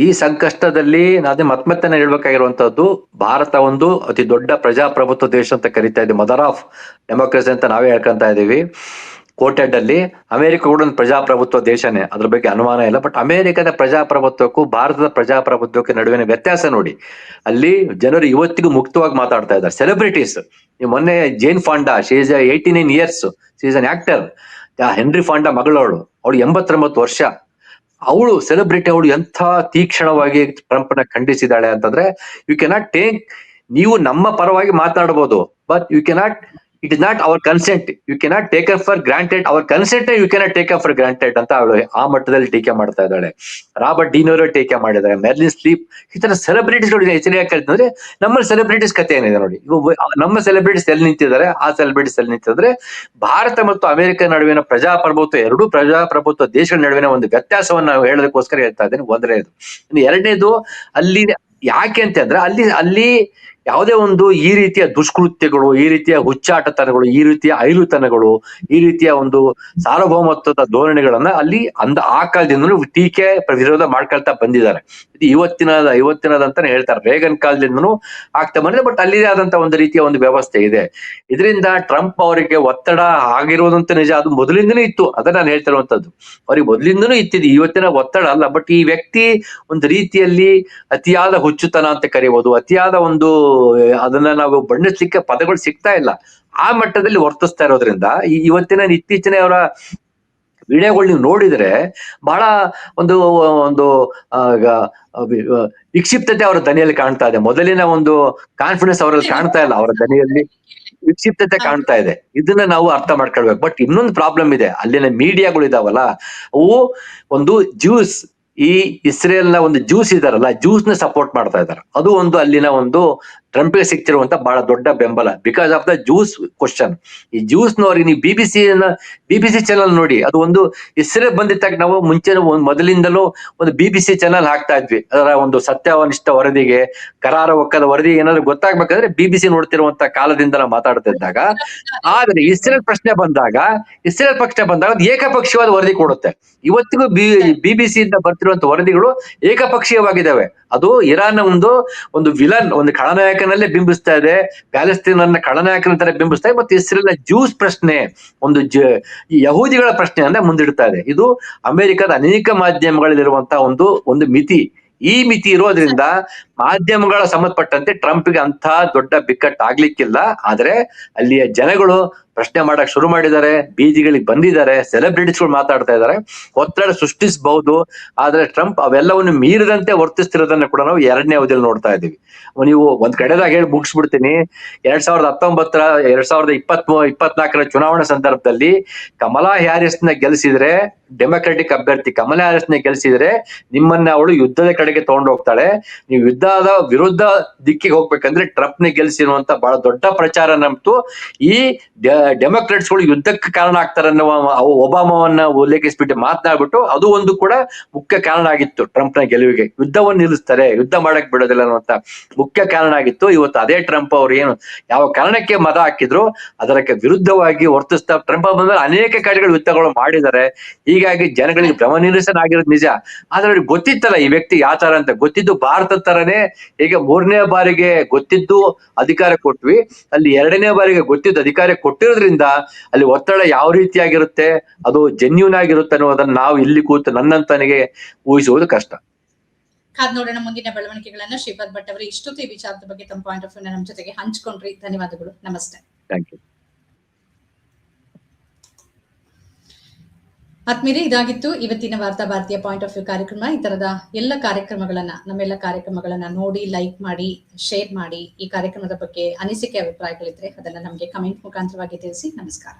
ಈ ಸಂಕಷ್ಟದಲ್ಲಿ ನಾನೇ ಮತ್ತೆ ಹೇಳ್ಬೇಕಾಗಿರುವಂತದ್ದು, ಭಾರತ ಒಂದು ಅತಿ ದೊಡ್ಡ ಪ್ರಜಾಪ್ರಭುತ್ವ ದೇಶ ಅಂತ ಕರಿತಾ ಇದ್ದೀವಿ, ಮದರ್ ಆಫ್ ಡೆಮೋಕ್ರಸಿ ಅಂತ ನಾವೇ ಹೇಳ್ಕೊಂತ ಇದೀವಿ. ಕೋಟೆಡ್ ಅಲ್ಲಿ ಅಮೆರಿಕ ಕೂಡ ಒಂದು ಪ್ರಜಾಪ್ರಭುತ್ವ ದೇಶನೇ, ಅದ್ರ ಬಗ್ಗೆ ಅನುಮಾನ ಇಲ್ಲ. ಬಟ್ ಅಮೆರಿಕದ ಪ್ರಜಾಪ್ರಭುತ್ವಕ್ಕೂ ಭಾರತದ ಪ್ರಜಾಪ್ರಭುತ್ವಕ್ಕೆ ನಡುವಿನ ವ್ಯತ್ಯಾಸ ನೋಡಿ. ಅಲ್ಲಿ ಜನರು ಇವತ್ತಿಗೂ ಮುಕ್ತವಾಗಿ ಮಾತಾಡ್ತಾ ಇದ್ದಾರೆ. ಸೆಲೆಬ್ರಿಟೀಸ್, ಮೊನ್ನೆ Jane Fonda, she is 89 years, she is an actor. Henry Fonda ಮಗಳವಳು, ಅವಳು 89 ವರ್ಷ. ಅವಳು ಸೆಲೆಬ್ರಿಟಿ, ಅವಳು ಎಂಥ ತೀಕ್ಷ್ಣವಾಗಿ ಟ್ರಂಪ್ನ ಖಂಡಿಸಿದಾಳೆ ಅಂತಂದ್ರೆ, ಯು ಕೆನಾಟ್ ಟೇಕ್, ನೀವು ನಮ್ಮ ಪರವಾಗಿ ಮಾತಾಡಬಹುದು, but you cannot, it is not our consent, you cannot take up for granted, our consent you cannot take up for granted ಅಂತ ಅವಳು ಆ ಮಟ್ಟದಲ್ಲಿ ಟೀಕೆ ಮಾಡ್ತಾ ಇದ್ದಾಳೆ. ರಾಬರ್ಟ್ ಡಿನೋರೋ ಟೀಕೆ ಮಾಡಿದ್ದಾರೆ, ಮೆರ್ಲಿನ್ ಸ್ಲೀಪ್, ಈ ತರ ಸೆಲೆಬ್ರಿಟೀಸ್ಗಳು ಹೆಚ್ಚಿಗೆ ಕೇಳ್ತಂದ್ರೆ ನಮ್ಮಲ್ಲಿ ಸೆಲೆಬ್ರಿಟೀಸ್ ಕಥೆ ಏನಿದೆ ನೋಡಿ. ನಮ್ಮ ಸೆಲೆಬ್ರಿಟೀಸ್ ಎಲ್ಲಿ ನಿಂತಿದ್ದಾರೆ, ಆ ಸೆಲೆಬ್ರಿಟೀಸ್ ಎಲ್ಲಿ ನಿಂತಿದ್ರೆ, ಭಾರತ ಮತ್ತು ಅಮೆರಿಕ ನಡುವಿನ ಪ್ರಜಾಪ್ರಭುತ್ವ, ಎರಡೂ ಪ್ರಜಾಪ್ರಭುತ್ವ ದೇಶಗಳ ನಡುವಿನ ಒಂದು ವ್ಯತ್ಯಾಸವನ್ನು ನಾವು ಹೇಳೋದಕ್ಕೋಸ್ಕರ ಹೇಳ್ತಾ ಇದ್ದೇನೆ. ಒಂದನೇದು. ಎರಡನೇದು, ಅಲ್ಲಿ ಯಾಕೆ ಅಂತಂದ್ರೆ ಅಲ್ಲಿ ಯಾವುದೇ ಒಂದು ಈ ರೀತಿಯ ದುಷ್ಕೃತ್ಯಗಳು, ಈ ರೀತಿಯ ಹುಚ್ಚಾಟತನಗಳು, ಈ ರೀತಿಯ ಐಲುತನಗಳು, ಈ ರೀತಿಯ ಒಂದು ಸಾರ್ವಭೌಮತ್ವದ ಧೋರಣೆಗಳನ್ನ ಅಲ್ಲಿ ಆ ಕಾಲದಿಂದಲೂ ಟೀಕೆ ವಿರೋಧ ಮಾಡ್ಕೊಳ್ತಾ ಬಂದಿದ್ದಾರೆ. ಇದು ಇವತ್ತಿನದಂತಾನೆ ಹೇಳ್ತಾರೆ, ರೇಗನ್ ಕಾಲದಿಂದನೂ ಆಗ್ತಾ ಬಂದಿದೆ. ಬಟ್ ಅಲ್ಲಿದೆ ಆದಂತ ಒಂದು ರೀತಿಯ ಒಂದು ವ್ಯವಸ್ಥೆ ಇದೆ. ಇದರಿಂದ ಟ್ರಂಪ್ ಅವರಿಗೆ ಒತ್ತಡ ಆಗಿರೋದಂತ ನಿಜ, ಅದು ಮೊದಲಿಂದನೂ ಇತ್ತು. ಅದನ್ನ ನಾನು ಹೇಳ್ತಿರುವಂತದ್ದು, ಅವ್ರಿಗೆ ಮೊದಲಿಂದನೂ ಇತ್ತಿದೆ, ಇವತ್ತಿನ ಒತ್ತಡ ಅಲ್ಲ. ಬಟ್ ಈ ವ್ಯಕ್ತಿ ಒಂದು ರೀತಿಯಲ್ಲಿ ಅತಿಯಾದ ಹುಚ್ಚುತನ ಅಂತ ಕರೀಬಹುದು, ಅತಿಯಾದ ಒಂದು, ಅದನ್ನ ನಾವು ಬಣ್ಣಿಸ್ಲಿಕ್ಕೆ ಪದಗಳು ಸಿಗ್ತಾ ಇಲ್ಲ, ಆ ಮಟ್ಟದಲ್ಲಿ ವರ್ತಿಸ್ತಾ ಇರೋದ್ರಿಂದ ಇತ್ತೀಚಿನ ಅವರ ವಿಡಿಯೋಗಳು ನೀವು ನೋಡಿದ್ರೆ ಬಹಳ ಒಂದು ವಿಕ್ಷಿಪ್ತತೆ ಅವರ ದನಿಯಲ್ಲಿ ಕಾಣ್ತಾ ಇದೆ. ಮೊದಲಿನ ಒಂದು ಕಾನ್ಫಿಡೆನ್ಸ್ ಅವರಲ್ಲಿ ಕಾಣ್ತಾ ಇಲ್ಲ, ಅವರ ದನಿಯಲ್ಲಿ ವಿಕ್ಷಿಪ್ತತೆ ಕಾಣ್ತಾ ಇದೆ. ಇದನ್ನ ನಾವು ಅರ್ಥ ಮಾಡ್ಕೊಳ್ಬೇಕು. ಬಟ್ ಇನ್ನೊಂದು ಪ್ರಾಬ್ಲಮ್ ಇದೆ, ಅಲ್ಲಿನ ಮೀಡಿಯಾಗಳು ಇದಾವಲ್ಲ, ಅವು ಒಂದು ಜ್ಯೂಸ್, ಈ ಇಸ್ರೇಲ್ ನ ಒಂದು ಜ್ಯೂಸ್ ಇದಾರಲ್ಲ, ಜ್ಯೂಸ್ ನ ಸಪೋರ್ಟ್ ಮಾಡ್ತಾ ಇದ್ದಾರೆ. ಅದು ಒಂದು ಅಲ್ಲಿನ ಒಂದು ಟ್ರಂಪ್ಗೆ ಸಿಗ್ತಿರುವಂತ ಬಹಳ ದೊಡ್ಡ ಬೆಂಬಲ, because of the juice question. ಈ ಜ್ಯೂಸ್ ನವರಿಗೆ ನೀವು ಬಿಬಿಸಿ ಚಾನಲ್ ನೋಡಿ, ಅದು ಒಂದು ಇಸ್ರೇಲ್ ಬಂದಿದ್ದಾಗ ನಾವು ಮುಂಚೆ ಮೊದಲಿಂದಲೂ ಒಂದು ಬಿಬಿಸಿ ಚಾನಲ್ ಹಾಕ್ತಾ ಇದ್ವಿ. ಅದರ ಒಂದು ಸತ್ಯನಿಷ್ಠ ವರದಿಗೆ, ಕರಾರ ಒಕ್ಕದ ವರದಿ ಏನಾದ್ರು ಗೊತ್ತಾಗ್ಬೇಕಾದ್ರೆ ಬಿಬಿಸಿ ನೋಡ್ತಿರುವಂತ ಕಾಲದಿಂದ ನಾವು ಮಾತಾಡ್ತಾ ಇದ್ದಾಗ, ಆದ್ರೆ ಇಸ್ರೇಲ್ ಪ್ರಶ್ನೆ ಬಂದಾಗ ಅದು ಏಕಪಕ್ಷೀಯವಾದ ವರದಿ ಕೊಡುತ್ತೆ. ಇವತ್ತಿಗೂ ಬಿಬಿಸಿ ಇಂದ ಬರ್ತಿರುವಂತ ವರದಿಗಳು ಏಕಪಕ್ಷೀಯವಾಗಿದ್ದಾವೆ. ಅದು ಇರಾನ್ ಒಂದು ವಿಲನ್, ಒಂದು ಖಳನಾಯಕನಲ್ಲೇ ಬಿಂಬಿಸ್ತಾ ಇದೆ, ಪ್ಯಾಲೆಸ್ತೀನ್ ಅನ್ನ ಖಳನಾಯಕನ ತರ ಬಿಂಬಿಸ್ತಾ ಇದೆ. ಮತ್ತೆ ಇಸ್ರೇಲ್ ಜ್ಯೂಸ್ ಪ್ರಶ್ನೆ, ಒಂದು ಯಹೂದಿಗಳ ಪ್ರಶ್ನೆಯನ್ನ ಮುಂದಿಡ್ತಾ ಇದೆ. ಇದು ಅಮೆರಿಕದ ಅನೇಕ ಮಾಧ್ಯಮಗಳಲ್ಲಿರುವಂತಹ ಒಂದು ಮಿತಿ. ಈ ಮಿತಿ ಇರೋದ್ರಿಂದ ಮಾಧ್ಯಮಗಳ ಸಂಬಂಧಪಟ್ಟಂತೆ ಟ್ರಂಪ್ಗೆ ಅಂತ ದೊಡ್ಡ ಬಿಕ್ಕಟ್ಟು ಆಗ್ಲಿಕ್ಕಿಲ್ಲ. ಆದ್ರೆ ಅಲ್ಲಿಯ ಜನಗಳು ಪ್ರಶ್ನೆ ಮಾಡಕ್ ಶುರು ಮಾಡಿದ್ದಾರೆ, ಬೀದಿಗಳಿಗೆ ಬಂದಿದ್ದಾರೆ, ಸೆಲೆಬ್ರಿಟೀಸ್ಗಳು ಮಾತಾಡ್ತಾ ಇದ್ದಾರೆ, ಒತ್ತಡ ಸೃಷ್ಟಿಸಬಹುದು. ಆದ್ರೆ ಟ್ರಂಪ್ ಅವೆಲ್ಲವನ್ನು ಮೀರಿದಂತೆ ವರ್ತಿಸ್ತಿರೋದನ್ನ ಕೂಡ ನಾವು ಎರಡನೇ ಅವಧಿಯಲ್ಲಿ ನೋಡ್ತಾ ಇದ್ದೀವಿ. ನೀವು ಒಂದ್ ಕಡೆದಾಗ ಹೇಳಿ ಮುಗಿಸ್ಬಿಡ್ತೀನಿ, 2024 ಚುನಾವಣಾ ಸಂದರ್ಭದಲ್ಲಿ ಕಮಲಾ ಹ್ಯಾರಿಸ್ ನ ಗೆಲ್ಲಿಸಿದ್ರೆ, ಡೆಮೊಕ್ರೆಟಿಕ್ ಅಭ್ಯರ್ಥಿ ಕಮಲಾ ಹ್ಯಾರಿಸ್ ನ ಗೆಲ್ಲಿಸಿದ್ರೆ ನಿಮ್ಮನ್ನ ಅವಳು ಯುದ್ಧದ ಕಡೆಗೆ ತಗೊಂಡು ಹೋಗ್ತಾಳೆ. ನೀವು ಯುದ್ಧದ ವಿರುದ್ಧ ದಿಕ್ಕಿಗೆ ಹೋಗ್ಬೇಕಂದ್ರೆ ಟ್ರಂಪ್ ನ ಗೆಲ್ಲಿಸಿರುವಂತ ಬಹಳ ದೊಡ್ಡ ಪ್ರಚಾರ ನಮ್ತು ಈ ಡೆಮೊಕ್ರಾಟ್ಸ್ಗಳು ಯುದ್ಧಕ್ಕೆ ಕಾರಣ ಆಗ್ತಾರೆ ಅನ್ನೋ ಒಬಾಮವನ್ನ ಉಲ್ಲೇಖಿಸ್ಬಿಟ್ಟು ಮಾತನಾಡ್ಬಿಟ್ಟು ಅದು ಒಂದು ಕೂಡ ಮುಖ್ಯ ಕಾರಣ ಆಗಿತ್ತು ಟ್ರಂಪ್ ನ ಗೆಲುವಿಗೆ. ಯುದ್ಧವನ್ನು ನಿಲ್ಲಿಸ್ತಾರೆ, ಯುದ್ಧ ಮಾಡಕ್ ಬಿಡೋದಿಲ್ಲ ಅನ್ನುವಂತ ಮುಖ್ಯ ಕಾರಣ ಆಗಿತ್ತು. ಇವತ್ತು ಅದೇ ಟ್ರಂಪ್ ಅವ್ರು ಏನು ಯಾವ ಕಾರಣಕ್ಕೆ ಮತ ಹಾಕಿದ್ರು ಅದಕ್ಕೆ ವಿರುದ್ಧವಾಗಿ ವರ್ತಿಸ್ತಾ ಟ್ರಂಪ್ ಬಂದ್ರೆ ಅನೇಕ ಕಡೆಗಳು ಯುದ್ಧಗಳು ಮಾಡಿದ್ದಾರೆ. ಹೀಗಾಗಿ ಜನಗಳಿಗೆ ಭ್ರಮ ನಿರಸನ ಆಗಿರೋದು ನಿಜ. ಆದ್ರೆ ಅವ್ರಿಗೆ ಗೊತ್ತಿತ್ತಲ್ಲ ಈ ವ್ಯಕ್ತಿ ಯಾವ ತರ ಅಂತ, ಗೊತ್ತಿದ್ದು ಭಾರತದ ತರನೇ ಈಗ 3ನೇ ಬಾರಿಗೆ ಗೊತ್ತಿದ್ದು ಅಧಿಕಾರ ಕೊಟ್ವಿ, ಅಲ್ಲಿ 2ನೇ ಬಾರಿಗೆ ಗೊತ್ತಿದ್ದು ಅಧಿಕಾರ ಕೊಟ್ಟಿರೋದ್ರಿಂದ ಅಲ್ಲಿ ಒತ್ತಡ ಯಾವ ರೀತಿಯಾಗಿರುತ್ತೆ, ಅದು ಜೆನ್ಯೂನ್ ಆಗಿರುತ್ತೆ ಅನ್ನೋದನ್ನ ನಾವು ಇಲ್ಲಿ ಕೂತು ನನ್ನಂತನಿಗೆ ಊಹಿಸುವುದು ಕಷ್ಟ. ಕಾದ್ ನೋಡೋಣ ಮುಂದಿನ ಬೆಳವಣಿಗೆಗಳನ್ನ. ಶ್ರೀಪಾದ್ ಭಟ್ ಅವರು ಇಷ್ಟೊತ್ತು ಈ ವಿಚಾರದ ಬಗ್ಗೆ ತಮ್ಮ ಪಾಯಿಂಟ್ ಆಫ್ ವ್ಯೂ ನಮ್ಮ ಜೊತೆಗೆ ಹಂಚ್ಕೊಂಡ್ರಿ. ಧನ್ಯವಾದಗಳು. ನಮಸ್ತೆ. Thank you. ಆತ್ಮೀಯರೇ, ಇದಾಗಿತ್ತು ಇವತ್ತಿನ ವಾರ್ತಾ ಭಾರತೀಯ ಪಾಯಿಂಟ್ ಆಫ್ ವ್ಯೂ ಕಾರ್ಯಕ್ರಮ. ಈ ತರದ ನಮ್ಮೆಲ್ಲ ಕಾರ್ಯಕ್ರಮಗಳನ್ನ ನೋಡಿ, ಲೈಕ್ ಮಾಡಿ, ಶೇರ್ ಮಾಡಿ. ಈ ಕಾರ್ಯಕ್ರಮದ ಬಗ್ಗೆ ಅನಿಸಿಕೆ, ಅಭಿಪ್ರಾಯಗಳಿದ್ರೆ ಅದನ್ನ ನಮಗೆ ಕಮೆಂಟ್ ಮುಖಾಂತರವಾಗಿ ತಿಳಿಸಿ. ನಮಸ್ಕಾರ.